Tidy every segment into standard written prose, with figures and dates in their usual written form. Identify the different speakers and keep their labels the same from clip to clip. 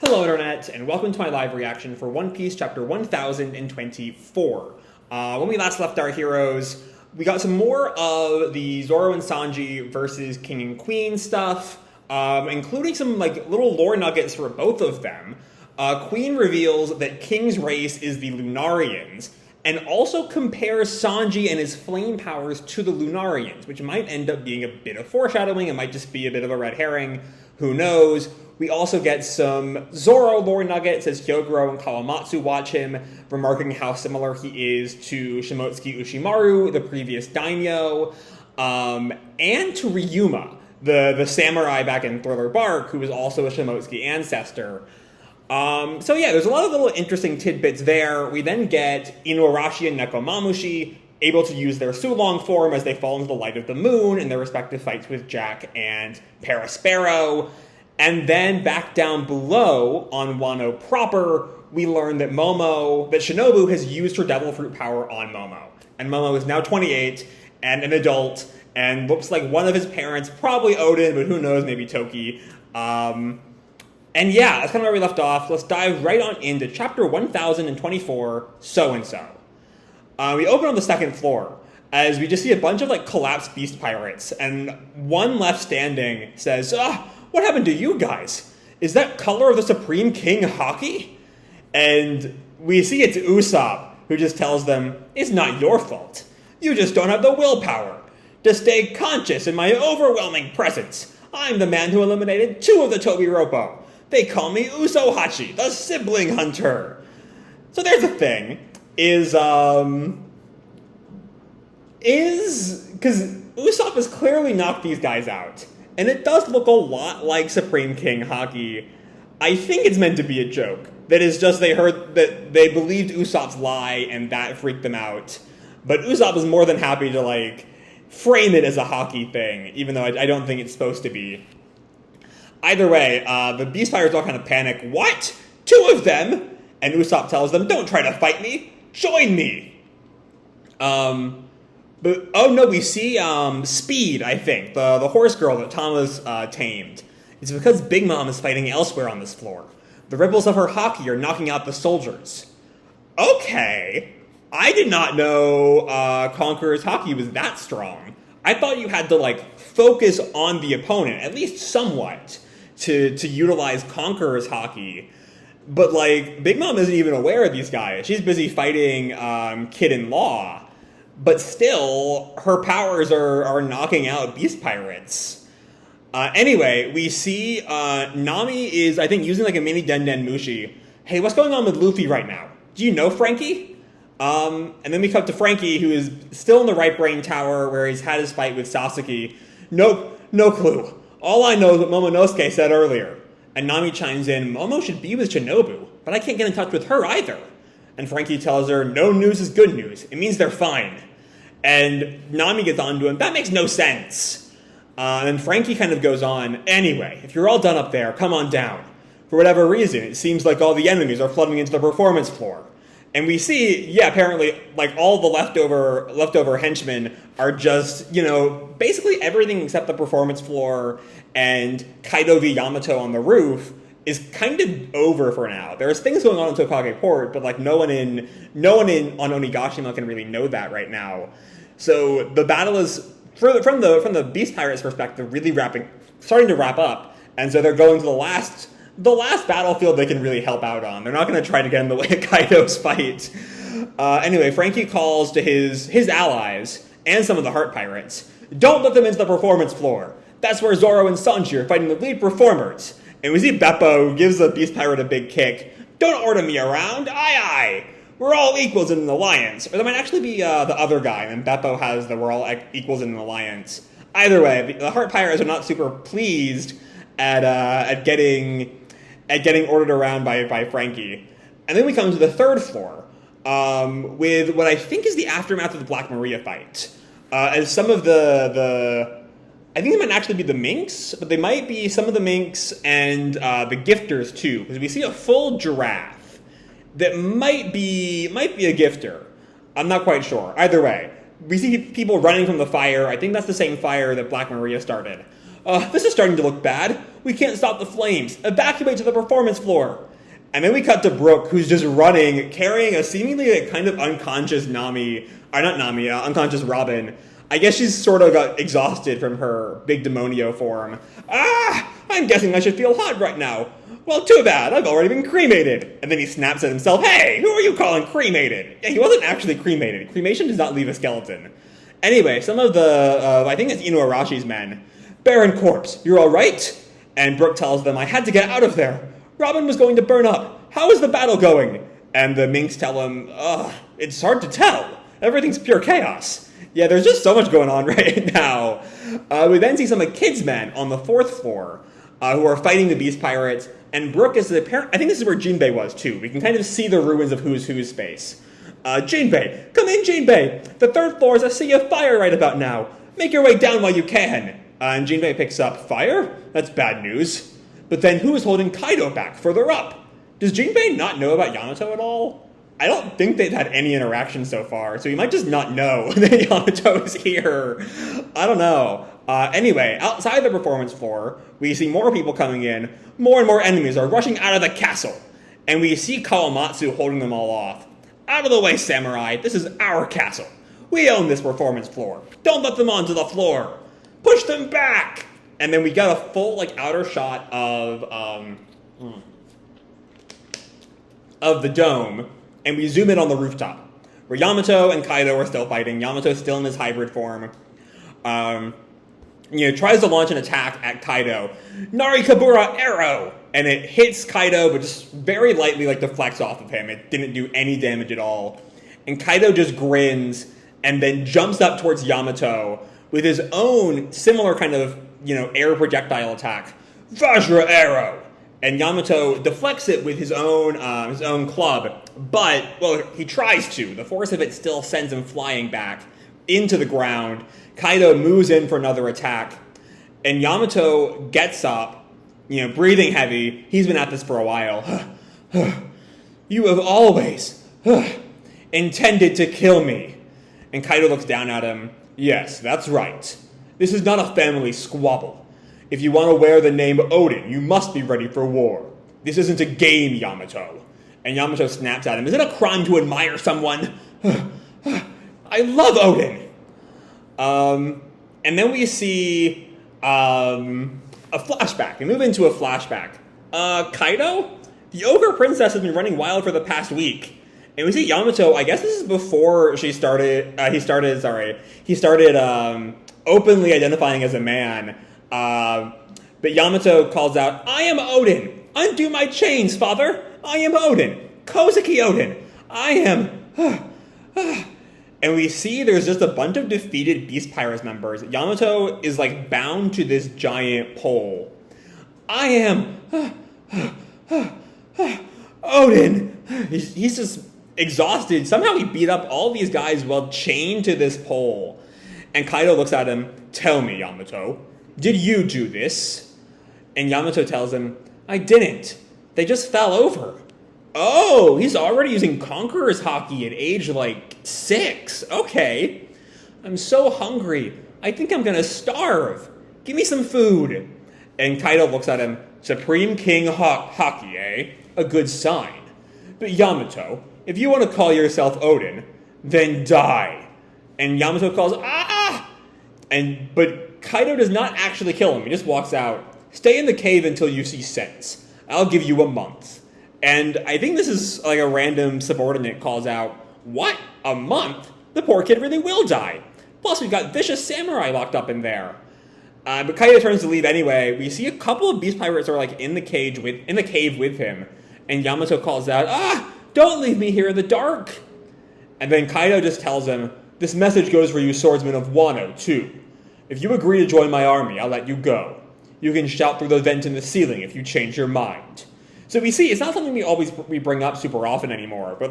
Speaker 1: Hello Internet, and welcome to my live reaction for One Piece chapter 1024. When we last left our heroes, we got some more of the Zoro and Sanji versus King and Queen stuff, including some little lore nuggets for both of them. Queen reveals that King's race is the Lunarians, and also compares Sanji and his flame powers to the Lunarians, which might end up being a bit of foreshadowing. It might just be a bit of a red herring. Who knows? We also get some Zoro lore nuggets as Hyogoro and Kawamatsu watch him, remarking how similar he is to Shimotsuki Ushimaru, the previous daimyo, and to Ryuma, the samurai back in Thriller Bark, who was also a Shimotsuki ancestor. So yeah, there's a lot of little interesting tidbits there. We then get Inuarashi and Nekomamushi able to use their Sulong form as they fall into the light of the moon in their respective fights with Jack and Parasparrow. And then back down below on Wano proper, we learn that Shinobu has used her devil fruit power on Momo. And Momo is now 28 and an adult and looks like one of his parents, probably Oden, but who knows, maybe Toki. And yeah, that's kind of where we left off. Let's dive right on into chapter 1024, So-and-So. We open on the second floor, as we just see a bunch of collapsed beast pirates, and one left standing says, what happened to you guys? Is that color of the Supreme King Haki? And we see it's Usopp, who just tells them, it's not your fault. You just don't have the willpower to stay conscious in my overwhelming presence. I'm the man who eliminated 2 of the Tobiropo. They call me Usohachi, the sibling hunter. So there's the thing, because Usopp has clearly knocked these guys out, and it does look a lot like Supreme King Haki. I think it's meant to be a joke. That is just they believed Usopp's lie, and that freaked them out. But Usopp is more than happy to frame it as a Haki thing, even though I don't think it's supposed to be. Either way, the Beast Pirates all kind of panic. What? 2 of them? And Usopp tells them, don't try to fight me. Join me. But, oh no, we see Speed, I think, the horse girl that Tama's tamed. It's because Big Mom is fighting elsewhere on this floor. The ripples of her Haki are knocking out the soldiers. Okay. I did not know Conqueror's Haki was that strong. I thought you had to, focus on the opponent, at least somewhat, to utilize Conqueror's Haki. But, Big Mom isn't even aware of these guys. She's busy fighting Kid in Law. But still, her powers are knocking out beast pirates. Anyway, we see Nami is, I think, using a mini Den Mushi. Hey, what's going on with Luffy right now? Do you know Frankie? And then we cut to Frankie, who is still in the Right Brain Tower, where he's had his fight with Sasuke. Nope, no clue. All I know is what Momonosuke said earlier. And Nami chimes in, Momo should be with Shinobu, but I can't get in touch with her either. And Frankie tells her, no news is good news. It means they're fine. And Nami gets on to him, that makes no sense. And Frankie kind of goes on, anyway, if you're all done up there, come on down. For whatever reason, it seems like all the enemies are flooding into the performance floor. And we see, yeah, apparently, all the leftover henchmen are just, basically everything except the performance floor and Kaido v. Yamato on the roof is kind of over for now. There's things going on in Tokage Port, but no one on Onigashima can really know that right now. So the battle is, from the Beast Pirates' perspective, really starting to wrap up, and so they're going to the last battlefield they can really help out on. They're not going to try to get in the way of Kaido's fight. Anyway, Frankie calls to his allies and some of the Heart Pirates. Don't let them into the performance floor. That's where Zoro and Sanji are fighting the lead performers. And we see Beppo gives the Beast Pirate a big kick. Don't order me around. Aye, aye. We're all equals in an alliance. Or there might actually be the other guy, and Beppo has the we're all equals in an alliance. Either way, the Heart Pirates are not super pleased at getting ordered around by Frankie. And then we come to the third floor, with what I think is the aftermath of the Black Maria fight. As some of I think it might actually be the Minks, but they might be some of the Minks and the Gifters too, because we see a full giraffe that might be a Gifter. I'm not quite sure. Either way, we see people running from the fire. I think that's the same fire that Black Maria started. This is starting to look bad. We can't stop the flames. Evacuate to the performance floor. And then we cut to Brooke, who's just running, carrying a seemingly kind of unconscious unconscious Robin. I guess she's sort of got exhausted from her big demonio form. I'm guessing I should feel hot right now. Well, too bad, I've already been cremated. And then he snaps at himself, hey, who are you calling cremated? Yeah, he wasn't actually cremated. Cremation does not leave a skeleton. Anyway, some of the, I think it's Inuarashi's men. Baron Corpse, you're alright? And Brooke tells them, I had to get out of there. Robin was going to burn up. How is the battle going? And the minks tell him, it's hard to tell. Everything's pure chaos. Yeah, there's just so much going on right now. We then see some of Kid's men on the 4th floor who are fighting the Beast Pirates. And Brooke is the parent. I think this is where Jinbei was, too. We can kind of see the ruins of Who's Who's space. Jinbei, come in, Jinbei. The 3rd floor is a sea of fire right about now. Make your way down while you can. And Jinbei picks up, fire? That's bad news. But then who is holding Kaido back further up? Does Jinbei not know about Yamato at all? I don't think they've had any interaction so far, so he might just not know that Yamato is here. I don't know. Anyway, outside the performance floor, we see more people coming in. More and more enemies are rushing out of the castle. And we see Kawamatsu holding them all off. Out of the way, samurai. This is our castle. We own this performance floor. Don't let them onto the floor. Push them back! And then we got a full, outer shot of the dome, and we zoom in on the rooftop, where Yamato and Kaido are still fighting. Yamato's still in his hybrid form. Tries to launch an attack at Kaido. Narikabura arrow! And it hits Kaido, but just very lightly, deflects off of him. It didn't do any damage at all. And Kaido just grins, and then jumps up towards Yamato with his own similar kind of, air projectile attack. Vajra arrow! And Yamato deflects it with his own club, but, he tries to. The force of it still sends him flying back into the ground. Kaido moves in for another attack, and Yamato gets up, breathing heavy. He's been at this for a while. You have always intended to kill me. And Kaido looks down at him. Yes, that's right. This is not a family squabble. If you want to wear the name Oden, you must be ready for war. This isn't a game, Yamato. And Yamato snaps at him. Is it a crime to admire someone? I love Oden. And then we see a flashback. We move into a flashback. Kaido? The Ogre Princess has been running wild for the past week. And we see Yamato, I guess this is before he started openly identifying as a man. But Yamato calls out, I am Oden! Undo my chains, father! I am Oden! Kozuki Oden! I am... And we see there's just a bunch of defeated Beast Pirates members. Yamato is bound to this giant pole. I am... Oden! He's just exhausted. Somehow he beat up all these guys while chained to this pole. And Kaido looks at him, tell me, Yamato, did you do this? And Yamato tells him, I didn't. They just fell over. Oh, he's already using Conqueror's Haki at age 6. Okay. I'm so hungry. I think I'm gonna starve. Give me some food. And Kaido looks at him, Supreme King Haki, eh? A good sign. But Yamato, if you want to call yourself Oden, then die. And Yamato calls, ah! But Kaido does not actually kill him. He just walks out. Stay in the cave until you see sense. I'll give you a month. And I think this is a random subordinate calls out, what? A month? The poor kid really will die. Plus, we've got vicious samurai locked up in there. But Kaido turns to leave anyway. We see a couple of Beast Pirates are in the cave with him. And Yamato calls out, don't leave me here in the dark. And then Kaido just tells him, this message goes for you swordsmen of Wano, too. If you agree to join my army, I'll let you go. You can shout through the vent in the ceiling if you change your mind. So we see, it's not something we bring up super often anymore, but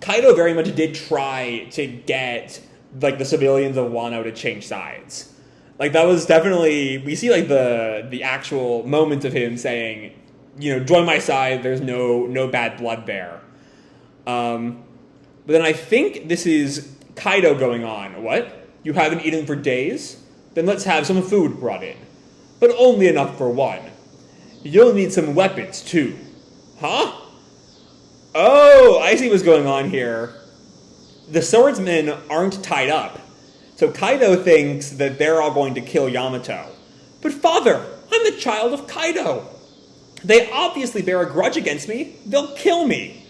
Speaker 1: Kaido very much did try to get the civilians of Wano to change sides. That was definitely, we see the actual moment of him saying, join my side, there's no bad blood there. But then I think this is Kaido going on. What? You haven't eaten for days? Then let's have some food brought in. but only enough for one. You'll need some weapons, too. Huh? Oh, I see what's going on here. The swordsmen aren't tied up, so Kaido thinks that they're all going to kill Yamato. But father, I'm the child of Kaido. They obviously bear a grudge against me. They'll kill me.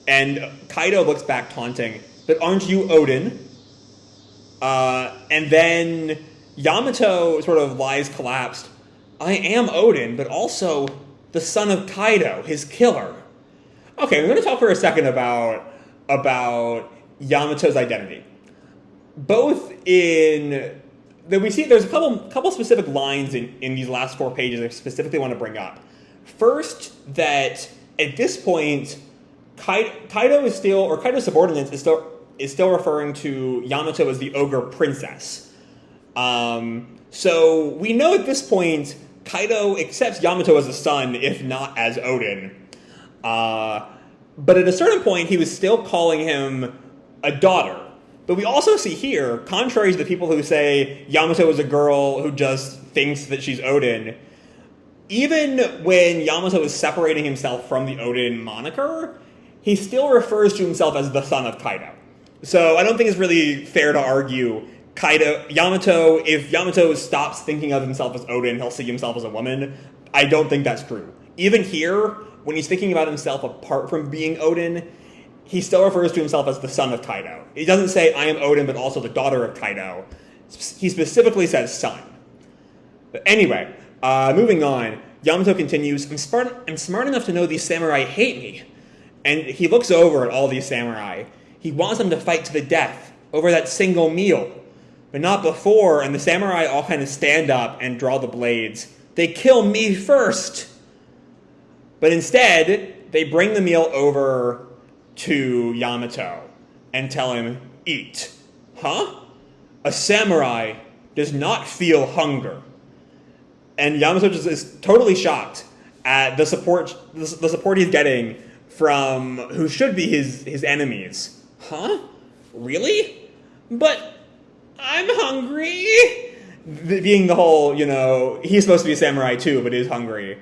Speaker 1: And Kaido looks back taunting, but aren't you Oden? And then Yamato sort of lies collapsed. I am Oden, but also the son of Kaido, his killer. Okay, we're going to talk for a second about Yamato's identity. Both in... we see there's a couple specific lines in these last 4 pages I specifically want to bring up. First, that at this point, Kaido is still, or Kaido's subordinates is still referring to Yamato as the ogre princess. So we know at this point, Kaido accepts Yamato as a son, if not as Oden. But at a certain point, he was still calling him a daughter. But we also see here, contrary to the people who say Yamato is a girl who just thinks that she's Oden, even when Yamato is separating himself from the Oden moniker, he still refers to himself as the son of Kaido. So I don't think it's really fair to argue if Yamato stops thinking of himself as Oden, he'll see himself as a woman. I don't think that's true. Even here, when he's thinking about himself apart from being Oden, he still refers to himself as the son of Kaido. He doesn't say, I am Oden, but also the daughter of Kaido. He specifically says son. But anyway, moving on, Yamato continues, I'm smart enough to know these samurai hate me. And he looks over at all these samurai. He wants them to fight to the death over that single meal. But not before, and the samurai all kind of stand up and draw the blades. They kill me first! But instead, they bring the meal over to Yamato and tell him, eat. Huh? A samurai does not feel hunger. And Yamato just is totally shocked at the support he's getting from who should be his enemies. Huh? Really? But I'm hungry. Being the whole, he's supposed to be a samurai too, but is hungry.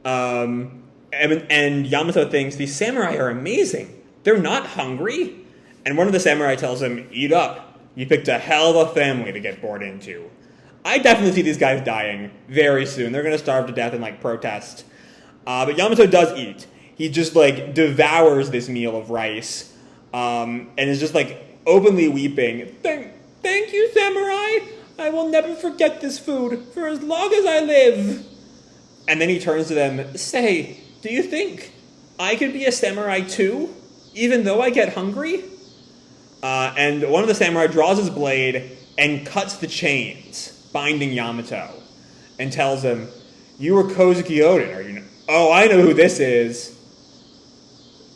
Speaker 1: And Yamato thinks these samurai are amazing. They're not hungry. And one of the samurai tells him, eat up. You picked a hell of a family to get born into. I definitely see these guys dying very soon. They're going to starve to death in protest. But Yamato does eat. He just devours this meal of rice. And is just openly weeping. Thank you, samurai. I will never forget this food for as long as I live. And then he turns to them, say, do you think I could be a samurai too, even though I get hungry? And one of the samurai draws his blade and cuts the chains binding Yamato and tells him, you were Kozuki Oden, are you? Oh, I know who this is.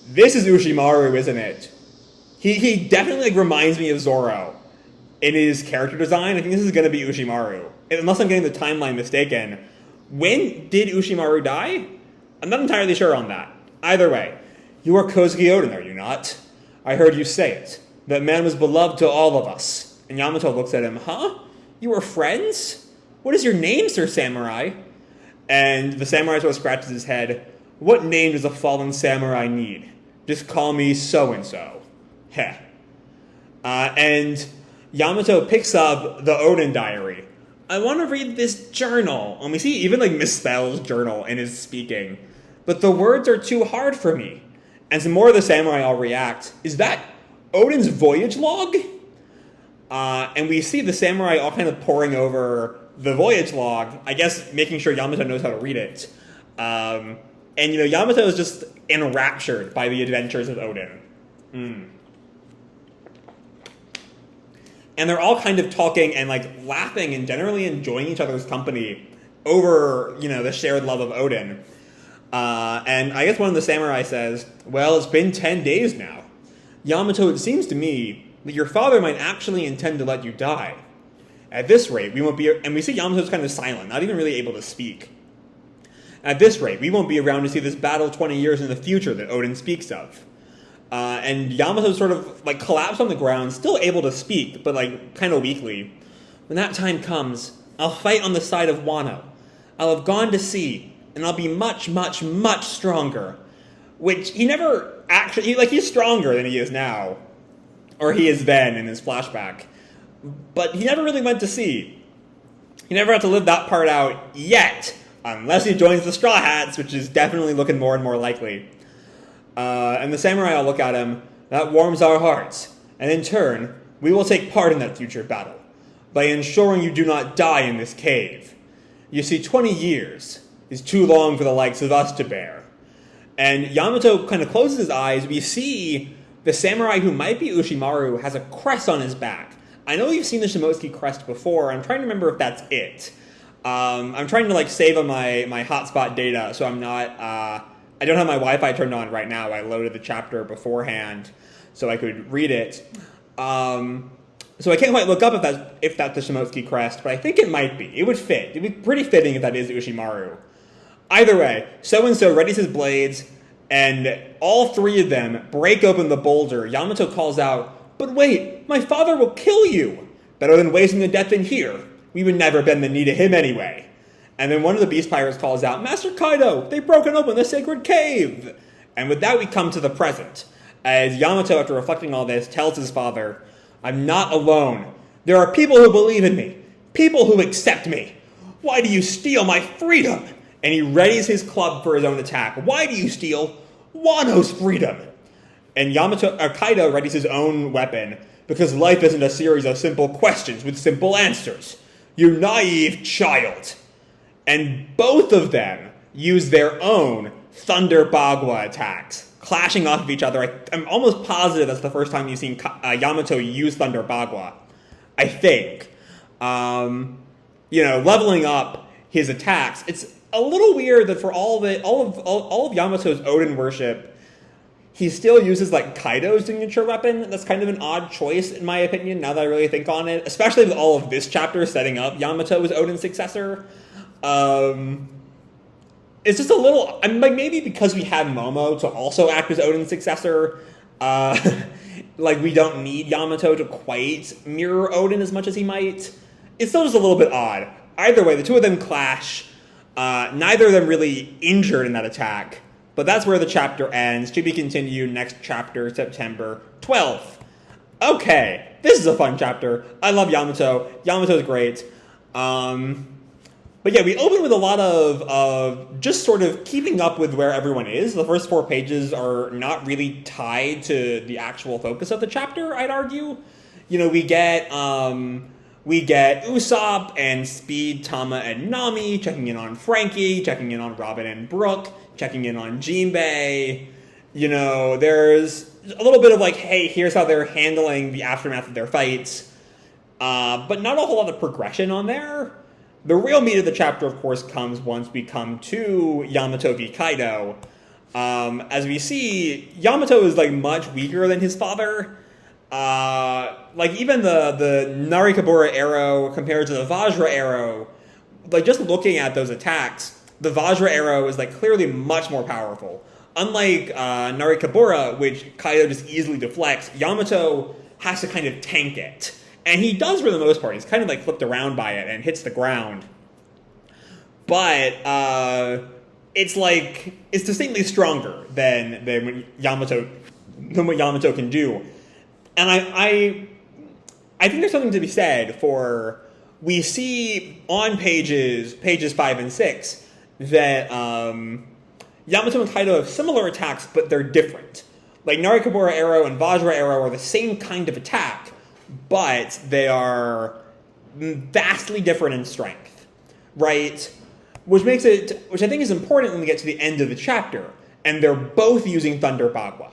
Speaker 1: This is Ushimaru, isn't it? He definitely reminds me of Zoro in his character design. I think this is going to be Ushimaru, unless I'm getting the timeline mistaken. When did Ushimaru die? I'm not entirely sure on that. Either way, you are Kozuki Oden, are you not? I heard you say it. That man was beloved to all of us. And Yamato looks at him, huh? You were friends? What is your name, Sir Samurai? And the samurai sort of scratches his head. What name does a fallen samurai need? Just call me so-and-so. Heh. And Yamato picks up the Oden diary. I want to read this journal. And we see he even misspells journal in his speaking. But the words are too hard for me. And some more of the samurai all react. Is that Oden's voyage log? And we see the samurai all kind of poring over the voyage log, I guess making sure Yamato knows how to read it. And, Yamato is just enraptured by the adventures of Oden. And they're all kind of talking and, laughing and generally enjoying each other's company over, the shared love of Oden. And I guess one of the samurai says, well, it's been 10 days now. Yamato, it seems to me that your father might actually intend to let you die. At this rate, we won't be... And we see Yamato's kind of silent, not even really able to speak. At this rate, we won't be around to see this battle 20 years in the future that Oden speaks of. And Yamato sort of, collapsed on the ground, still able to speak, but, kind of weakly. When that time comes, I'll fight on the side of Wano. I'll have gone to sea, and I'll be much, much, much stronger. Which he never actually, he's stronger than he is now. Or he is then in his flashback. But he never really went to sea. He never had to live that part out yet. Unless he joins the Straw Hats, which is definitely looking more and more likely. And the samurai all look at him. That warms our hearts. And in turn, we will take part in that future battle. By ensuring you do not die in this cave. You see, 20 years is too long for the likes of us to bear. And Yamato kind of closes his eyes. We see the samurai who might be Ushimaru has a crest on his back. I know you've seen the Shimotsuki crest before. I'm trying to remember if that's it. I'm trying to save on my hotspot data, so I'm not. I don't have my Wi-Fi turned on right now. I loaded the chapter beforehand, so I could read it. So I can't quite look up if that's the Shimotsuki crest, but I think it might be. It would fit. It'd be pretty fitting if that is Ushimaru. Either way, so-and-so readies his blades, and all three of them break open the boulder. Yamato calls out, "But wait, my father will kill you! Better than wasting a death in here. We would never bend the knee to him anyway." And then one of the beast pirates calls out, "Master Kaido, they've broken open the sacred cave!" And with that we come to the present, as Yamato, after reflecting all this, tells his father, "I'm not alone. There are people who believe in me. People who accept me. Why do you steal my freedom?" And he readies his club for his own attack. "Why do you steal Wano's freedom?" And Kaido readies his own weapon, because life isn't a series of simple questions with simple answers. You naive child. And both of them use their own Thunder Bagua attacks, clashing off of each other. I'm almost positive that's the first time you've seen Yamato use Thunder Bagua. I think. Leveling up his attacks. It's a little weird that for all of Yamato's Oden worship, he still uses Kaido's signature weapon. That's kind of an odd choice in my opinion, now that I really think on it. Especially with all of this chapter setting up Yamato as Oden's successor. It's just a little, maybe because we had Momo to also act as Oden's successor, we don't need Yamato to quite mirror Oden as much as he might. It's still just a little bit odd. Either way, the two of them clash. Neither of them really injured in that attack. But that's where the chapter ends. To be continued next chapter, September 12th. Okay, this is a fun chapter. I love Yamato. Yamato's great. But yeah, we open with a lot of just sort of keeping up with where everyone is. The first 4 pages are not really tied to the actual focus of the chapter, I'd argue. We get Usopp and Speed, Tama, and Nami checking in on Frankie, checking in on Robin and Brooke, checking in on Jinbei. There's a little bit of hey, here's how they're handling the aftermath of their fights. But not a whole lot of progression on there. The real meat of the chapter, of course, comes once we come to Yamato v. Kaido. As we see, Yamato is much weaker than his father. Even the Narikabura arrow compared to the Vajra arrow, just looking at those attacks, the Vajra arrow is clearly much more powerful. Unlike Narikabura, which Kaido just easily deflects, Yamato has to kind of tank it. And he does for the most part. He's kind of flipped around by it and hits the ground. But it's distinctly stronger than what Yamato can do. And I think there's something to be said for, we see on pages 5 and 6 that Yamato and Kaido have similar attacks, but they're different. Narikabura arrow and Vajra arrow are the same kind of attack, but they are vastly different in strength, right? Which I think is important when we get to the end of the chapter, and they're both using Thunder Bagua.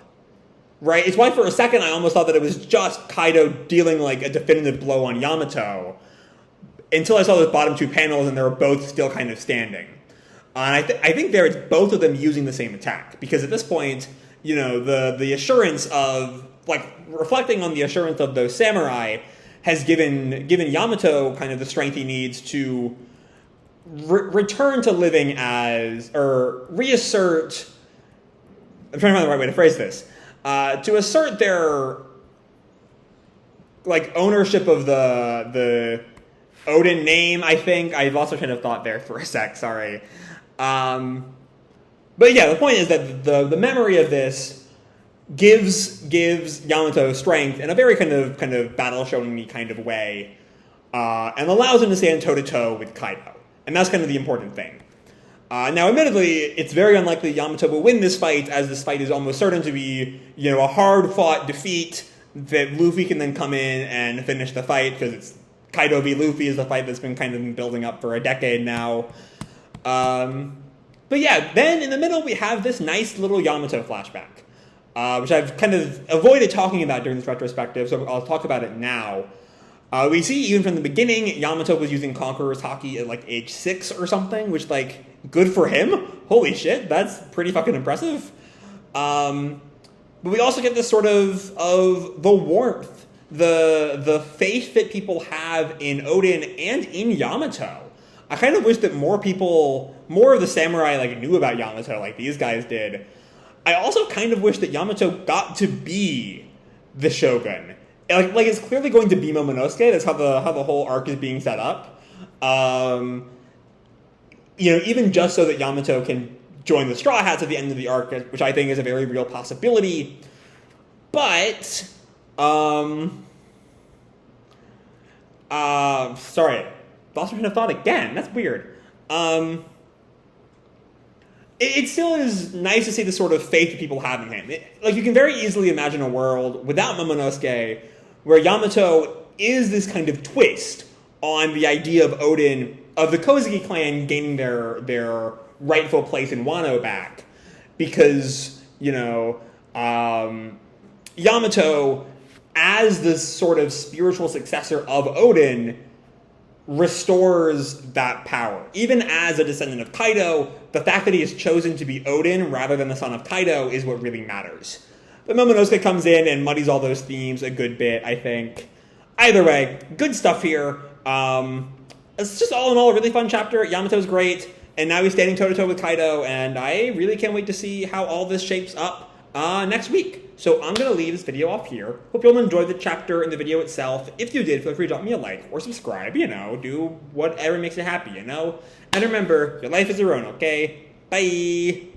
Speaker 1: Right? It's why for a second I almost thought that it was just Kaido dealing a definitive blow on Yamato, until I saw those bottom 2 panels and they were both still kind of standing. And I think it's both of them using the same attack, because at this point, the assurance of, reflecting on the assurance of those samurai has given Yamato kind of the strength he needs to return to living as, or reassert, I'm trying to find the right way to phrase this, to assert their ownership of the Oden name, I think. I've lost my train of thought there for a sec, sorry. But yeah, the point is that the memory of this gives Yamato strength in a very kind of battle shonen-y kind of way, and allows him to stand toe-to-toe with Kaido. And that's kind of the important thing. Now, admittedly, it's very unlikely Yamato will win this fight, as this fight is almost certain to be, a hard-fought defeat that Luffy can then come in and finish the fight, because it's Kaido v. Luffy is the fight that's been kind of been building up for a decade now. But yeah, then in the middle we have this nice little Yamato flashback, which I've kind of avoided talking about during this retrospective, so I'll talk about it now. We see even from the beginning, Yamato was using Conqueror's Haki at like age 6 or something, which good for him. Holy shit, that's pretty fucking impressive. But we also get this sort of the warmth, the faith that people have in Oden and in Yamato. I kind of wish that more of the samurai knew about Yamato like these guys did. I also kind of wish that Yamato got to be the shogun. It's clearly going to be Momonosuke. That's how the whole arc is being set up. Even just so that Yamato can join the Straw Hats at the end of the arc, which I think is a very real possibility. But, sorry, lost my train of thought again. That's weird. It still is nice to see the sort of faith that people have in him. You can very easily imagine a world without Momonosuke where Yamato is this kind of twist on the idea of Oden, of the Kozuki clan gaining their rightful place in Wano back. Because, Yamato, as the sort of spiritual successor of Oden, restores that power. Even as a descendant of Kaido, the fact that he has chosen to be Oden rather than the son of Kaido is what really matters. But Momonosuke comes in and muddies all those themes a good bit, I think. Either way, good stuff here. It's just all in all a really fun chapter. Yamato's great, and now he's standing toe-to-toe with Kaido, and I really can't wait to see how all this shapes up next week. So I'm going to leave this video off here. Hope you all enjoyed the chapter and the video itself. If you did, feel free to drop me a like or subscribe, do whatever makes you happy, And remember, your life is your own, okay? Bye!